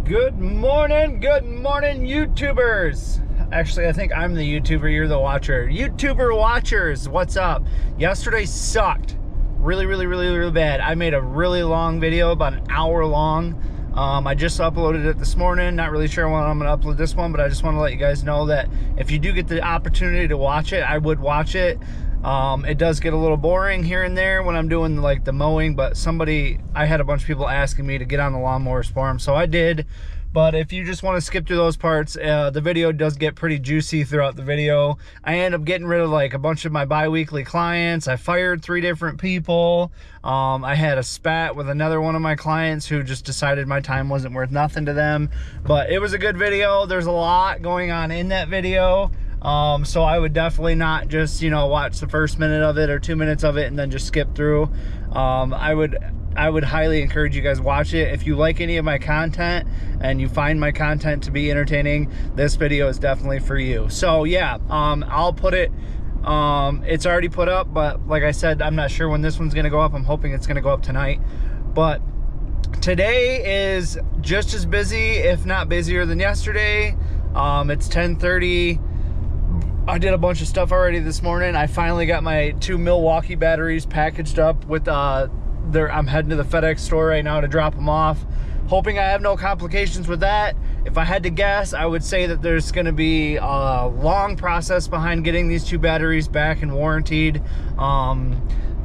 Good morning, YouTubers. Actually, I think I'm the YouTuber, you're the watcher. YouTuber watchers, what's up? Yesterday sucked. Really bad. I made a really long video, about an hour long. I just uploaded it this morning. Not really sure when I'm gonna upload this one, but I just want to let you guys know that if you do get the opportunity to watch it, I would watch it. It does get a little boring here and there when I'm doing like the mowing, but I had a bunch of people asking me to get on the lawnmowers for them, so I did. But if you just want to skip through those parts, the video does get pretty juicy throughout the video. I end up getting rid of like a bunch of my bi-weekly clients. I fired 3 different people. I had a spat with another one of my clients who just decided my time wasn't worth nothing to them. But it was a good video. There's a lot going on in that video. So I would definitely not just, watch the first minute of it or 2 minutes of it and then just skip through. I would highly encourage you guys watch it. If you like any of my content and you find my content to be entertaining, this video is definitely for you. So yeah, I'll put it, it's already put up, but like I said, I'm not sure when this one's gonna go up. I'm hoping it's gonna go up tonight. But today is just as busy, if not busier than yesterday. It's 10:30. I did a bunch of stuff already this morning. I finally got my 2 Milwaukee batteries packaged up with I'm heading to the FedEx store right now to drop them off, hoping I have no complications with that. If I had to guess, I would say that there's going to be a long process behind getting these 2 batteries back and warranted.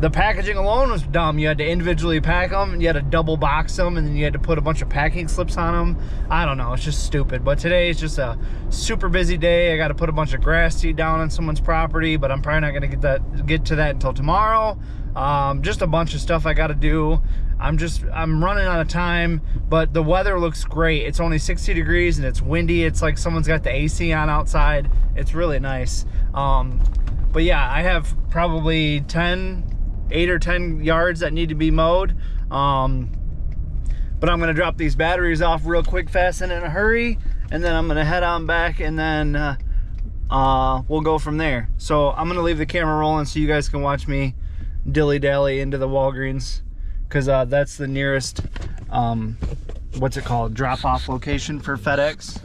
The packaging alone was dumb. You had to individually pack them, you had to double box them, and then you had to put a bunch of packing slips on them. I don't know, it's just stupid. But today is just a super busy day. I got to put a bunch of grass seed down on someone's property, but I'm probably not going to get to that until tomorrow. Just a bunch of stuff I got to do. I'm running out of time, but the weather looks great. It's only 60 degrees and it's windy. It's like someone's got the AC on outside. It's really nice. But yeah, I have probably 8 or 10 yards that need to be mowed. But I'm gonna drop these batteries off real quick, fast, and in a hurry, and then I'm gonna head on back, and then we'll go from there. So I'm gonna leave the camera rolling so you guys can watch me dilly-dally into the Walgreens, because that's the nearest what's it called, drop-off location for FedEx.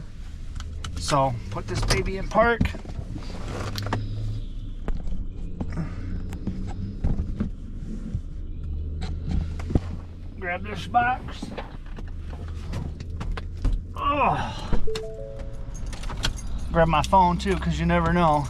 So put this baby in park. Grab this box. Oh, grab my phone too, because you never know.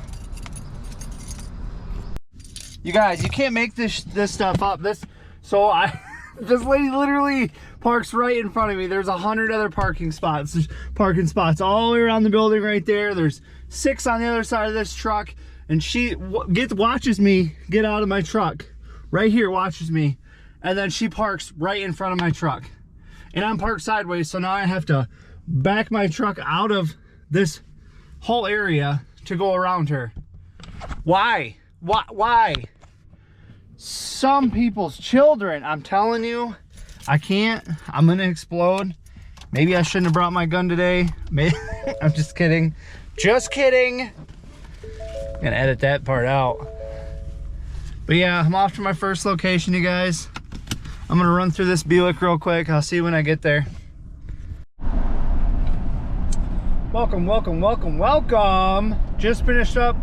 You guys, you can't make this stuff up. This lady literally parks right in front of me. There's 100 other parking spots. There's parking spots all the way around the building right there. There's 6 on the other side of this truck, and she watches me get out of my truck. Right here, watches me. And then she parks right in front of my truck. And I'm parked sideways, so now I have to back my truck out of this whole area to go around her. Why? Why? Some people's children, I'm telling you, I can't. I'm gonna explode. Maybe I shouldn't have brought my gun today. Maybe, I'm just kidding. Just kidding. I'm gonna edit that part out. But yeah, I'm off to my first location, you guys. I'm gonna run through this Buick real quick. I'll see you when I get there. Welcome. Just finished up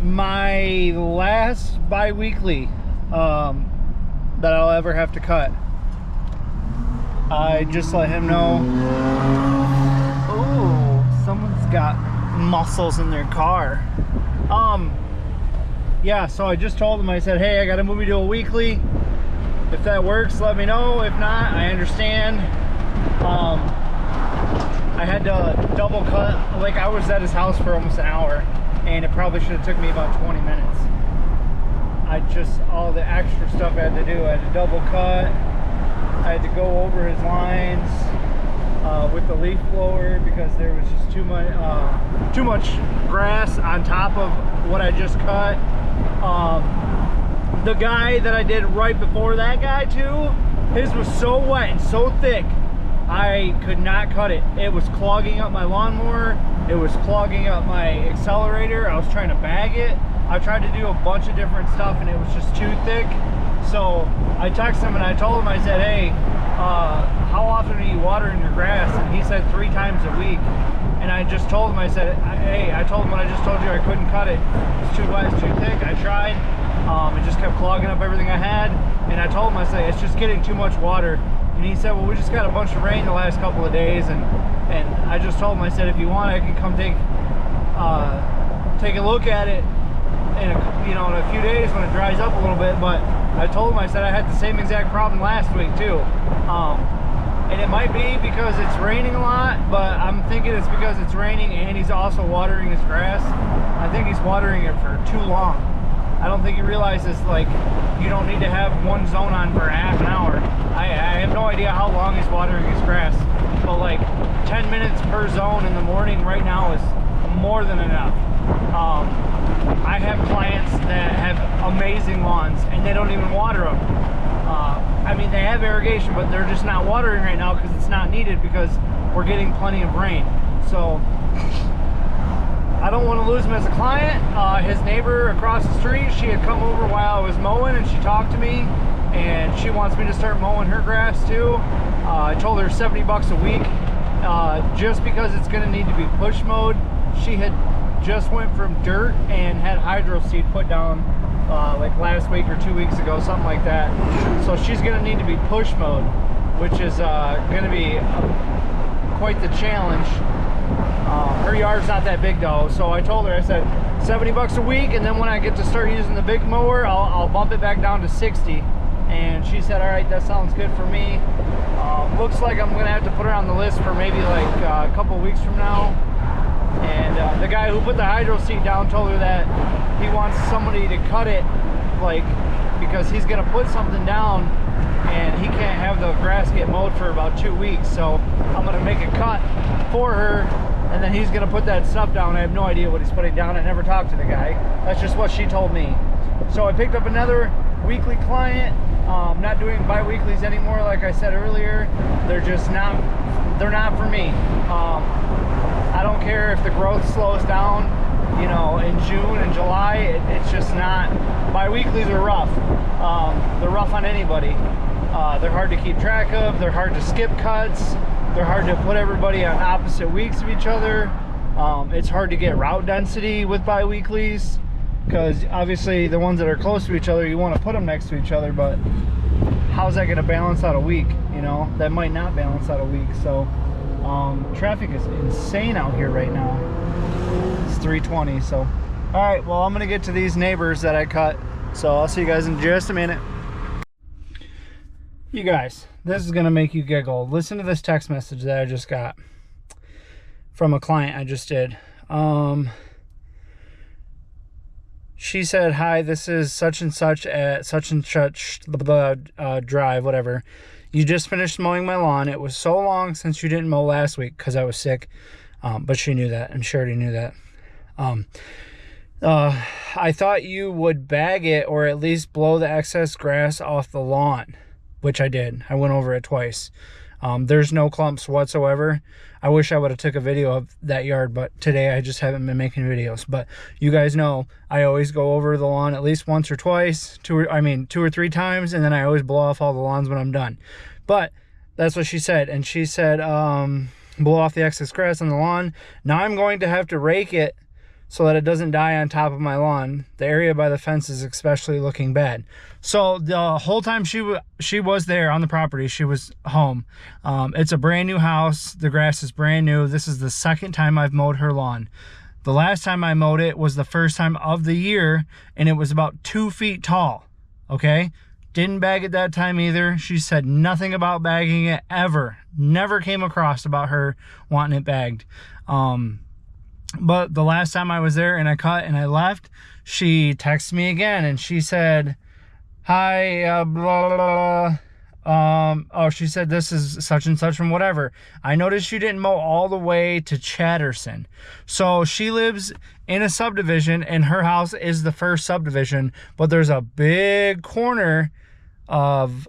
my last bi-weekly that I'll ever have to cut. I just let him know. Oh, someone's got muscles in their car. Yeah, so I just told him, I said, hey, I gotta move you to a weekly. If that works, let me know. If not, I understand. I had to double cut. Like, I was at his house for almost an hour, and it probably should have took me about 20 minutes. All the extra stuff I had to do. I had to double cut. I had to go over his lines with the leaf blower because there was just too much grass on top of what I just cut. The guy that I did right before that guy too, his was so wet and so thick, I could not cut it. It was clogging up my lawnmower. It was clogging up my accelerator. I was trying to bag it. I tried to do a bunch of different stuff and it was just too thick. So I texted him and I told him, I said, hey, how often are you watering your grass? And he said, said 3 times a week. And I just told him, I said, hey, I told him what I just told you, I couldn't cut it. It's too wet, it's too thick. I tried. It just kept clogging up everything I had. And I told him, I said, it's just getting too much water. And he said, well, we just got a bunch of rain the last couple of days. And I just told him, I said, if you want, I can come take a look at it in a few days when it dries up a little bit. But I told him, I said, I had the same exact problem last week too. And it might be because it's raining a lot, but I'm thinking it's because it's raining and he's also watering his grass. I think he's watering it for too long. I don't think he realizes, like, you don't need to have one zone on for half an hour. I have no idea how long he's watering his grass, but like 10 minutes per zone in the morning right now is more than enough. I have clients that have amazing lawns and they don't even water them. I mean, they have irrigation, but they're just not watering right now because it's not needed because we're getting plenty of rain. So I don't want to lose him as a client. His neighbor across the street, she had come over while I was mowing and she talked to me and she wants me to start mowing her grass too. I told her $70 a week just because it's going to need to be push mowed. She had just went from dirt and had hydro seed put down like last week or 2 weeks ago, something like that. So she's going to need to be push mowed, which is going to be quite the challenge. Her yard's not that big though, so I told her, I said $70 a week, and then when I get to start using the big mower, I'll bump it back down to 60. And she said, all right, that sounds good for me. Looks like I'm going to have to put her on the list for maybe like a couple weeks from now. And the guy who put the hydro seed down told her that he wants somebody to cut it, like, because he's going to put something down and he can't have the grass get mowed for about 2 weeks. So I'm going to make a cut for her and then he's going to put that stuff down. I have no idea what he's putting down. I never talked to the guy. That's just what she told me. So I picked up another weekly client. Not doing bi-weeklies anymore, like I said earlier. They're not for me. I don't care if the growth slows down, you know, in June and July. It's just not. Bi-weeklies are rough. They're rough on anybody. They're hard to keep track of. They're hard to skip cuts. They're hard to put everybody on opposite weeks of each other. It's hard to get route density with bi-weeklies because obviously the ones that are close to each other, you want to put them next to each other, but how's that going to balance out a week? You know, that might not balance out a week. So traffic is insane out here right now. It's 3:20. So all right, well, I'm gonna get to these neighbors that I cut, so I'll see you guys in just a minute. You guys, this is gonna make you giggle. Listen to this text message that I just got from a client I just did. She said, hi, this is such and such at such and such drive, whatever. You just finished mowing my lawn. It was so long since you didn't mow last week because I was sick. But she knew that, and she already knew that. I thought you would bag it or at least blow the excess grass off the lawn, which I did. I went over it twice. There's no clumps whatsoever. I wish I would have took a video of that yard, but today I just haven't been making videos. But you guys know I always go over the lawn at least once or twice, two or three times, and then I always blow off all the lawns when I'm done. But that's what she said. And she said, blow off the excess grass on the lawn. Now I'm going to have to rake it so that it doesn't die on top of my lawn. The area by the fence is especially looking bad. So the whole time she was there on the property, she was home. It's a brand new house. The grass is brand new. This is the second time I've mowed her lawn. The last time I mowed it was the first time of the year, and it was about 2 feet tall, okay? Didn't bag it that time either. She said nothing about bagging it ever. Never came across about her wanting it bagged. But the last time I was there and I cut and I left, she texted me again and she said, hi, blah, blah, blah. Oh, she said, this is such and such from whatever. I noticed you didn't mow all the way to Chatterson. So she lives in a subdivision and her house is the first subdivision, but there's a big corner of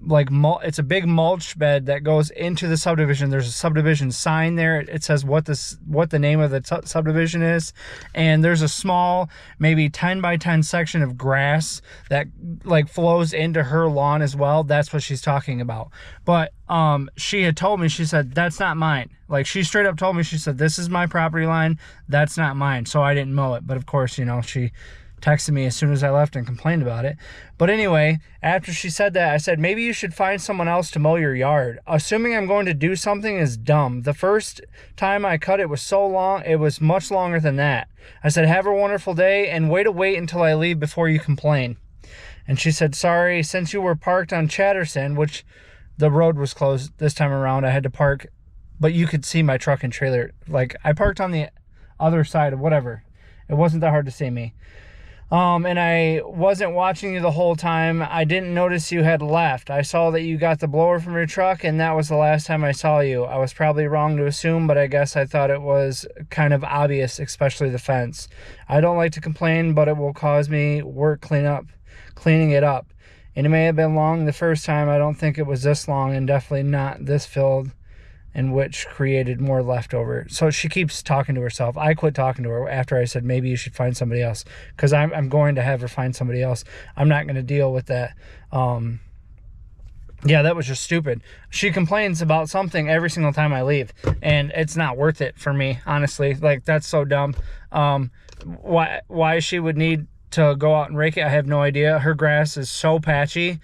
it's a big mulch bed that goes into the subdivision. There's a subdivision sign there. It says what the name of the subdivision is, and there's a small, maybe 10 by 10 section of grass that like flows into her lawn as well. That's what she's talking about. But she had told me, she said, that's not mine. Like, she straight up told me, she said, this is my property line, that's not mine. So I didn't mow it. But of course, you know, she texted me as soon as I left and complained about it. But anyway, after she said that, I said, maybe you should find someone else to mow your yard. Assuming I'm going to do something is dumb. The first time I cut it was so long, it was much longer than that. I said, have a wonderful day and wait until I leave before you complain. And she said, sorry, since you were parked on Chatterson, which the road was closed this time around, I had to park, but you could see my truck and trailer. Like, I parked on the other side of whatever. It wasn't that hard to see me. And I wasn't watching you the whole time. I didn't notice you had left. I saw that you got the blower from your truck, and that was the last time I saw you. I was probably wrong to assume, but I guess I thought it was kind of obvious, especially the fence. I don't like to complain, but it will cause me work cleaning it up. And it may have been long the first time. I don't think it was this long, and definitely not this filled, and which created more leftover. So she keeps talking to herself. I quit talking to her after I said, maybe you should find somebody else, because I'm going to have her find somebody else. I'm not going to deal with that. Yeah, that was just stupid. She complains about something every single time I leave, and it's not worth it for me, honestly. Like, that's so dumb. Why she would need to go out and rake it, I have no idea. Her grass is so patchy.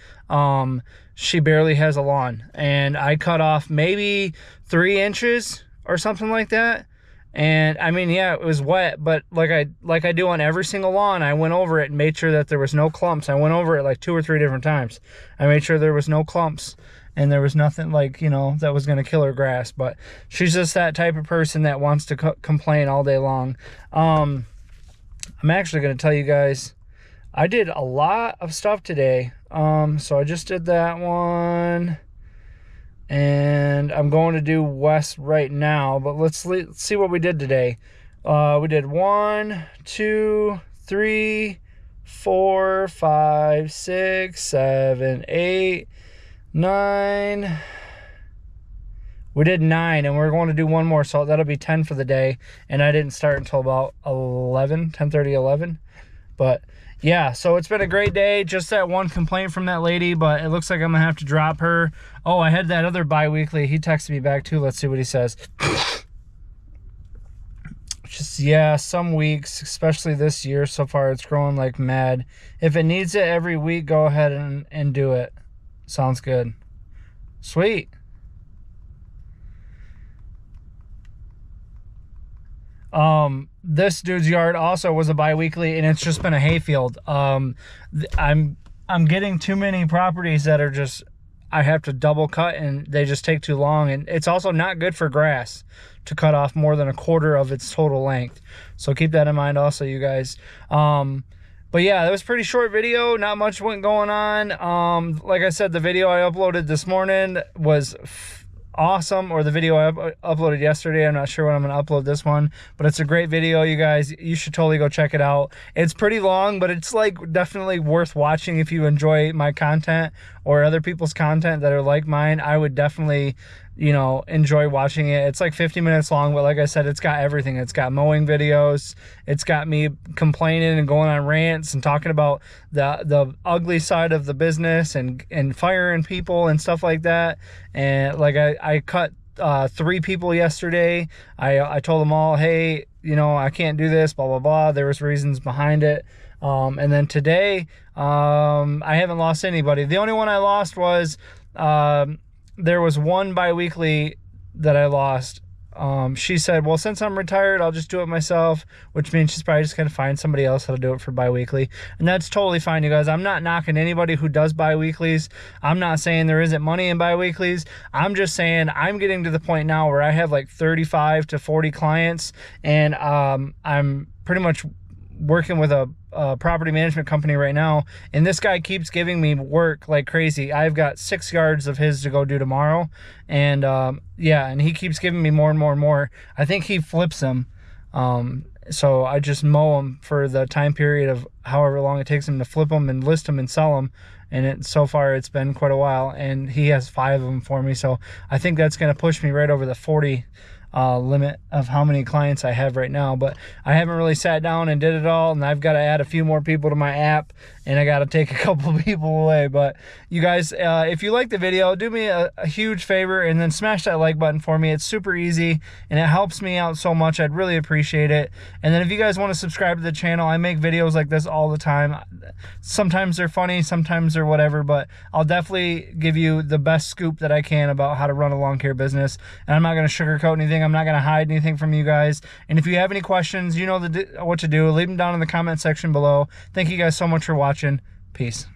She barely has a lawn, and I cut off maybe 3 inches or something like that. And I mean, yeah, it was wet, but like I do on every single lawn, I went over it and made sure that there was no clumps. I went over it like 2 or 3 different times. I made sure there was no clumps and there was nothing, like, you know, that was going to kill her grass. But she's just that type of person that wants to complain all day long. I'm actually going to tell you guys, I did a lot of stuff today. So I just did that one, and I'm going to do west right now, but let's see what we did today. We did 1, 2, 3, 4, 5, 6, 7, 8, 9. We did 9, and we're going to do one more, so that'll be 10 for the day. And I didn't start until about 10:30, 11. But yeah, so it's been a great day. Just that one complaint from that lady, but it looks like I'm gonna have to drop her. Oh, I had that other bi-weekly. He texted me back too. Let's see what he says. Just, yeah, some weeks, especially this year so far, it's growing like mad. If it needs it every week, go ahead and do it. Sounds good. Sweet. This dude's yard also was a bi-weekly, and it's just been a hayfield. I'm getting too many properties that are just, I have to double cut, and they just take too long. And it's also not good for grass to cut off more than 1/4 of its total length. So keep that in mind also, you guys. But yeah, that was a pretty short video. Not much went going on. Like I said, the video I uploaded this morning was awesome, or the video I uploaded yesterday. I'm not sure when I'm going to upload this one, but it's a great video, you guys. You should totally go check it out. It's pretty long, but it's like definitely worth watching if you enjoy my content or other people's content that are like mine. I would definitely, you know, enjoy watching it. It's like 50 minutes long, but like I said, it's got everything. It's got mowing videos. It's got me complaining and going on rants and talking about the ugly side of the business and firing people and stuff like that. And like I cut 3 people yesterday. I told them all, hey, you know, I can't do this, blah, blah, blah. There was reasons behind it. And then today, I haven't lost anybody. The only one I lost was, there was one bi-weekly that I lost. She said, well, since I'm retired, I'll just do it myself, which means she's probably just going to find somebody else that'll do it for bi-weekly. And that's totally fine, you guys. I'm not knocking anybody who does bi-weeklies. I'm not saying there isn't money in bi-weeklies. I'm just saying I'm getting to the point now where I have like 35 to 40 clients, and I'm pretty much working with a property management company right now, and this guy keeps giving me work like crazy. I've got 6 yards of his to go do tomorrow, and yeah, and he keeps giving me more and more and more. I think he flips them, so I just mow them for the time period of however long it takes him to flip them and list them and sell them, and so far it's been quite a while, and he has 5 of them for me. So I think that's going to push me right over the 40 limit of how many clients I have right now. But I haven't really sat down and did it all, and I've got to add a few more people to my app, and I got to take a couple of people away. But you guys, if you like the video, do me a huge favor and then smash that like button for me. It's super easy and it helps me out so much. I'd really appreciate it. And then if you guys want to subscribe to the channel, I make videos like this all the time. Sometimes they're funny, sometimes they're whatever, but I'll definitely give you the best scoop that I can about how to run a lawn care business. And I'm not going to sugarcoat anything. I'm not going to hide anything from you guys. And if you have any questions, you know what to do. Leave them down in the comment section below. Thank you guys so much for watching. Peace.